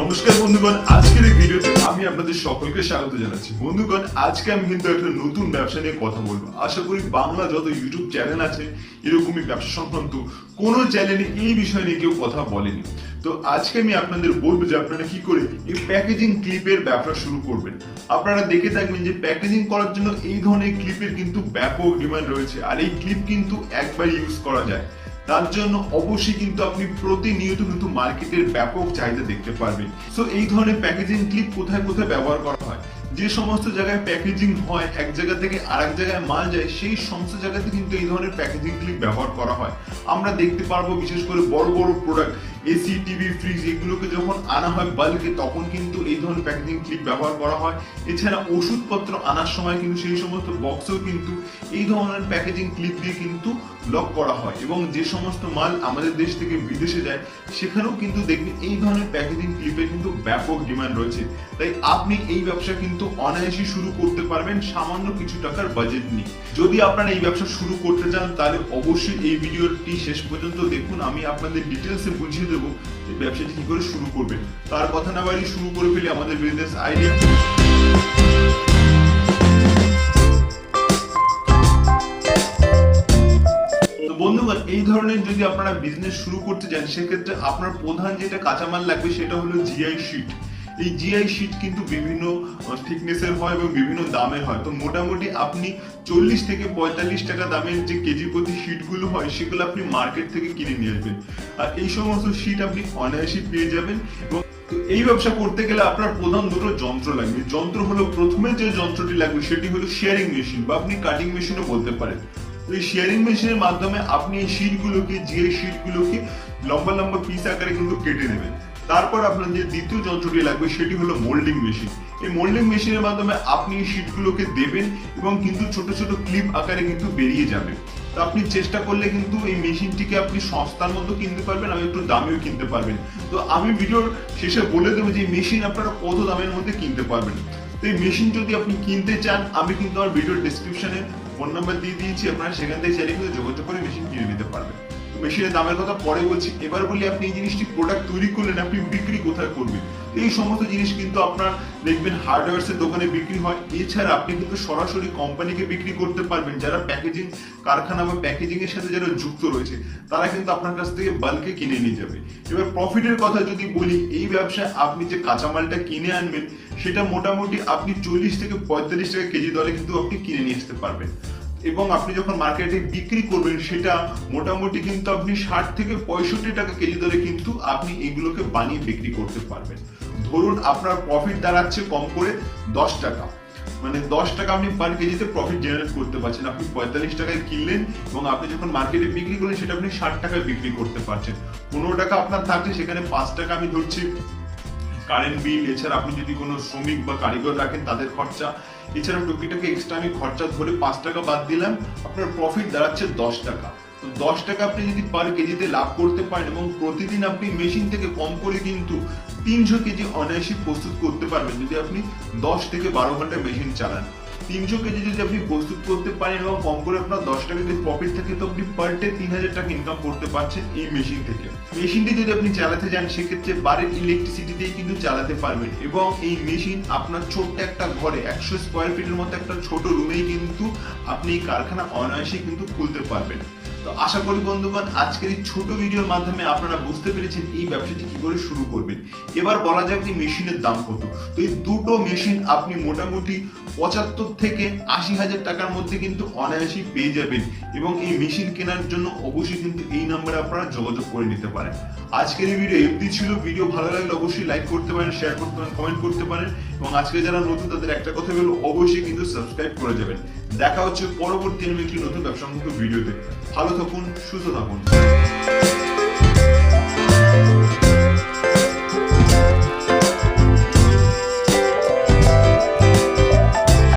নমস্কার বন্ধুগণ, আজকের এই ভিডিওতে আমি আপনাদের সকলকে স্বাগত জানাচ্ছি। বন্ধুগণ, আজকে আমি কিন্তু একটা নতুন ব্যবসা নিয়ে কথা বলবো। আশা করি বাংলা যত ইউটিউব চ্যানেল আছে এরকমই ব্যবসা সংক্রান্ত কোনো চ্যানেলে এই বিষয় নিয়ে কেউ কথা বলেনি। তো আজকে আমি আপনাদের বলবো যে আপনারা কি করে এই প্যাকেজিং ক্লিপের ব্যবসা শুরু করবেন। আপনারা দেখে থাকবেন যে প্যাকেজিং করার জন্য এই ধরনের ক্লিপের কিন্তু ব্যাপক ডিমান্ড রয়েছে, আর এই ক্লিপ কিন্তু একবার ইউজ করা যায়। তার জন্য অবশ্যই কিন্তু আপনি প্রতিনিয়ত কিন্তু মার্কেটের ব্যাপক চাহিদা দেখতে পারবেন। সো এই ধরনের প্যাকেজিং ক্লিপ কোথায় কোথায় ব্যবহার করা হয়, যে সমস্ত জায়গায় প্যাকেজিং হয়, এক জায়গা থেকে আরেক জায়গায় মাল যায়, সেই সমস্ত জায়গাতে কিন্তু এই ধরনের প্যাকেজিং ক্লিপ ব্যবহার করা হয়। আমরা দেখতে পারবো বিশেষ করে বড় বড় প্রোডাক্ট, এসি, টিভি, ফ্রিজ এগুলোকে যখন আনা হয় বাল্কে, তখন কিন্তু এই ধরনের প্যাকেজিং ক্লিপ ব্যবহার করা হয়। এছাড়া ওষুধপত্র আনার সময় কিন্তু সেই সমস্ত বক্সেও কিন্তু এই ধরনের প্যাকেজিং ক্লিপ দিয়ে কিন্তু লক করা হয়, এবং যে সমস্ত মাল আমাদের দেশ থেকে বিদেশে যায় সেখানেও কিন্তু দেখবেন এই ধরনের প্যাকেজিং ক্লিপের কিন্তু ব্যাপক ডিমান্ড রয়েছে। তাই আপনি এই ব্যবসা কিন্তু অনায়াসে শুরু করতে পারবেন সামান্য কিছু টাকার বাজেট নিয়ে। যদি আপনারা এই ব্যবসা শুরু করতে চান তাহলে অবশ্যই এই ভিডিওটি শেষ পর্যন্ত দেখুন। আমি আপনাদের ডিটেলসে বুঝিয়ে দেবো এই ব্যবসাটি কি করে শুরু করবেন। তার কথা না বাড়িয়ে শুরু করে ফেলি আমাদের বিজনেস আইডিয়া। বন্ধুগণ, এই ধরনের যদি আপনারা বিজনেস শুরু করতে চান সেক্ষেত্রে আপনার প্রধান যেটা কাঁচামাল লাগবে সেটা হলো জিআই শিট। এই জিআই শিট কিন্তু বিভিন্ন থিকনেসের হয় এবং বিভিন্ন দামের হয়। তো মোটামুটি আপনি 40 থেকে 45 টাকা দামের যে কেজি প্রতি শিটগুলো হয় সেগুলো আপনি মার্কেট থেকে কিনে নিয়ে আসবেন, আর এই সমস্ত শিট আপনি অনায়াসে পেয়ে যাবেন। এবং তো এই ব্যবসা করতে গেলে আপনার প্রধান দুটো যন্ত্র লাগবে। যন্ত্র হলো, প্রথমে যে যন্ত্রটি লাগবে সেটি হলো শেয়ারিং মেশিন, বা আপনি কাটিং মেশিনও বলতে পারেন। এই শেয়ারিং মেশিনের মাধ্যমে আপনি এই শীটগুলোকে, জিআই শীটগুলোকে লম্বা লম্বা পিস আকারে কিন্তু কেটে নেবেন। তারপর আপনার যে দ্বিতীয় যন্ত্রটি লাগবে সেটি হলো মোল্ডিং মেশিন। এই মোল্ডিং মেশিনের মাধ্যমে আপনি এই শীটগুলোকে দেবেন এবং কিন্তু ছোট ছোট ক্লিপ আকারে কিন্তু বেরিয়ে যাবে। তো আপনি চেষ্টা করলে কিন্তু এই মেশিনটিকে আপনি সস্তার মধ্যে কিনতে পারবেন, আর একটু দামেও কিনতে পারবেন। তো আমি ভিডিওর শেষে বলে দেবো যে এই মেশিন আপনারা কত দামের মধ্যে কিনতে পারবেন। তো এই মেশিন যদি আপনি কিনতে চান, আমি কিন্তু আমার ভিডিওর ডেসক্রিপশনে ফোন নাম্বার দিয়ে দিয়েছি, আপনারা সেখান থেকে চাইলে কিন্তু যোগাযোগ করে মেশিন কিনে নিতে পারবেন। মেশিনের দামের কথা পরে বলছি, এবার বলি আপনি এই জিনিসটি প্রোডাক্ট তৈরি করলেন, আপনি বিক্রি কোথায় করবেন। এই সমস্ত জিনিস কিন্তু আপনার দেখবেন হার্ডওয়্যারস এর দোকানে বিক্রি হয়। এছাড়া আপনি কিন্তু সরাসরি কোম্পানিকে বিক্রি করতে পারবেন, যারা প্যাকেজিং কারখানা বা প্যাকেজিং এর সাথে যারা যুক্ত রয়েছে তারা কিন্তু আপনার কাছ থেকে বাল্কে কিনে নিয়ে যাবে। এবার প্রফিটের কথা যদি বলি, এই ব্যবসায় আপনি যে কাঁচামালটা কিনে আনবেন সেটা মোটামুটি আপনি 40 থেকে 45 টাকা কেজি দরে কিন্তু আপনি কিনে নিয়ে আসতে পারবেন, এবং আপনি যখন মার্কেটে বিক্রি করবেন সেটা মোটামুটি কিন্তু আপনি 60 থেকে 65 টাকা কেজি দরে কিন্তু আপনি এগুলোকে বানিয়ে বিক্রি করতে পারবেন। ধরুন আপনার প্রফিট দাঁড়াচ্ছে কম করে 10 টাকা, মানে 10 টাকা আপনি পার কেজিতে প্রফিট জেনারেট করতে পারছেন। আপনি 45 টাকায় কিনলেন এবং আপনি যখন মার্কেটে বিক্রি করলেন সেটা আপনি 60 টাকায় বিক্রি করতে পারছেন। 15 টাকা আপনার থাকছে, সেখানে 5 টাকা আমি ধরছি কারেন্ট বিল, এছাড়া আপনি যদি কোনো শ্রমিক বা কারিগর রাখেন তাদের খরচা, এছাড়া টুকিটাকি এক্সট্রা আমি খরচা ধরে 5 টাকা বাদ দিলাম, আপনার প্রফিট দাঁড়াচ্ছে 10 টাকা। তো 10 টাকা আপনি যদি পার কেজিতে লাভ করতে পারেন এবং প্রতিদিন আপনি মেশিন থেকে কম করে কিন্তু 300 কেজি অনায়াসে প্রস্তুত করতে পারবেন যদি আপনি 10 থেকে 12 ঘন্টা মেশিন চালান। 300 কেজি যদি আপনি প্রস্তুত করতে পারেন এবং কম করে আপনার 10 টাকা যদি প্রফিট থাকে, তো আপনি পার ডে 3000 টাকা ইনকাম করতে পারছেন এই মেশিন থেকে। মেশিনটি যদি আপনি চালাতে যান সেক্ষেত্রে বাড়ির ইলেকট্রিসিটি দিয়ে কিন্তু চালাতে পারবেন, এবং এই মেশিন আপনার ছোট্ট একটা ঘরে 100 স্কোয়ার ফিটের মতো একটা ছোট রুমেই কিন্তু আপনি এই কারখানা অনায়াসে কিন্তু খুলতে পারবেন। তো আশা করি বন্ধুগণ আজকের এই ছোট ভিডিওর মাধ্যমে আপনারা বুঝতে পেরেছেন এই ব্যবসাটি কি করে শুরু করবেন। এবার বলা যাক যে মেশিনের দাম কত। তো এই দুটো মেশিন আপনি মোটামুটি 75 থেকে 80,000 টাকার মধ্যে কিন্তু অনায়াসে পেয়ে যাবেন, এবং এই মেশিন কেনার জন্য অবশ্যই কিন্তু এই নম্বরে আপনারা যোগাযোগ করে নিতে পারেন। আজকের এই ভিডিও এমনি ছিল। ভিডিও ভালো লাগলে অবশ্যই লাইক করতে পারেন, শেয়ার করতে পারেন, কমেন্ট করতে পারেন, এবং আজকে যারা নতুন তাদের একটা কথা বলবো, অবশ্যই কিন্তু সাবস্ক্রাইব করে যাবেন। দেখা হচ্ছে পরবর্তী একটি নতুন ব্যবসামূলক ভিডিওতে। ভালো থাকুন, সুস্থ থাকুন।